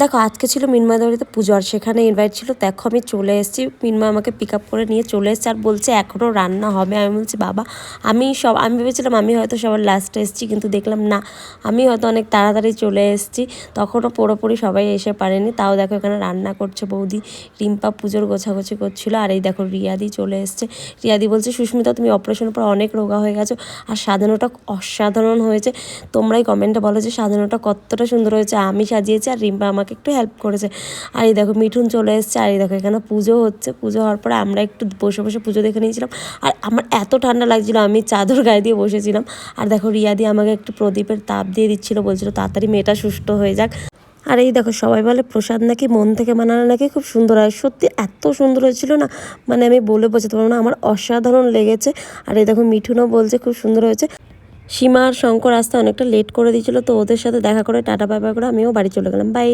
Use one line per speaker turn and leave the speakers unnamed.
দেখো আজকে ছিল মিনময়দের বাড়িতে পুজো, আর সেখানে ইনভাইট ছিল। দেখো আমি চলে এসেছি, মিনময় আমাকে পিক আপ করে নিয়ে চলে এসেছে আর বলছে এখনও রান্না হবে। আমি বলছি বাবা আমি ভেবেছিলাম আমি হয়তো সবার লাস্টে এসেছি, কিন্তু দেখলাম না, আমি হয়তো অনেক তাড়াতাড়ি চলে এসেছি। তখনও পুরোপুরি সবাই এসে পারেনি। তাও দেখো এখানে রান্না করছে বৌদি, রিম্পা পুজোর গোছাগুছি করছিল। আর এই দেখো রিয়াদি চলে এসছে। রিয়াদি বলছে সুস্মিতা তুমি অপারেশনের পর অনেক রোগা হয়ে গেছো, আর সাজানোটা অসাধারণ হয়েছে। তোমরাই কমেন্টে বলো যে সাজানোটা কতটা সুন্দর হয়েছে। আমি সাজিয়েছি আর রিম্পা আমাকে একটু হেল্প করেছে। আর এই দেখো মিঠুন চলে এসছে। আর এই দেখো এখানে পুজো হচ্ছে। পুজো হওয়ার পরে আমরা একটু বসে বসে পুজো দেখে নিয়েছিলাম। আর আমার এত ঠান্ডা লাগছিল, আমি চাদর গায়ে দিয়ে বসেছিলাম। আর দেখো রিয়াদি আমাকে একটু প্রদীপের তাপ দিয়ে দিচ্ছিল, বলছিল তাড়াতাড়ি মেয়েটা সুস্থ হয়ে যাক। আর এই দেখো সবাই বলে প্রসাদ নাকি মন থেকে বানানো নাকি খুব সুন্দর হয়। সত্যি এত সুন্দর হয়েছিল না, মানে আমি বলে বোঝাতে পারবো না, আমার অসাধারণ লেগেছে। আর এই দেখো মিঠুনও বলছে খুব সুন্দর হয়েছে। সীমা আর শঙ্কর আসতে অনেকটা লেট করে দিয়েছিল, তো ওদের সাথে দেখা করে টাটা বাই বাই করে আমিও বাড়ি চলে গেলাম। বাই।